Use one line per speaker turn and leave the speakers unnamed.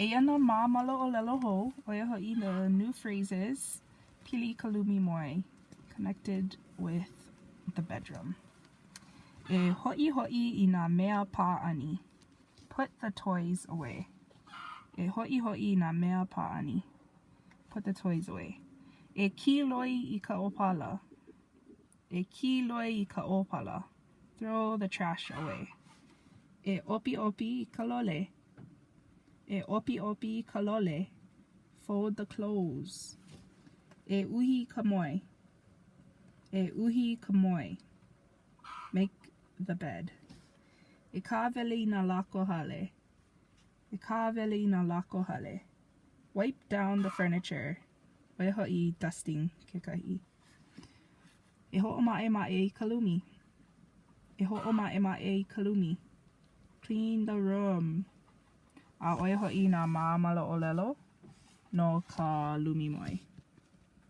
Eia no mā mala'olelo hou, oia ho'i the new phrases, pili ka lumi moi, connected with the bedroom. E ho'i i nā mea pā'ani. Put the toys away. E ho'i i nā mea pā'ani. Put the toys away. E kiloi I ka opala. E kiloi I ka opala. Throw the trash away. E opi I ka lole. E opi I ka lole. Fold the clothes. E uhi ka moi. E uhi ka moi. Make the bed. E kāweli nā lako hale. E kāweli nā lako hale. Wipe down the furniture. Oia ho'i dusting kekahi. E ho'oma'e I ka lumi. E ho'oma'e I ka lumi. Clean the room. A oia ho'i nā mā mala'olelo no ka lumi moi.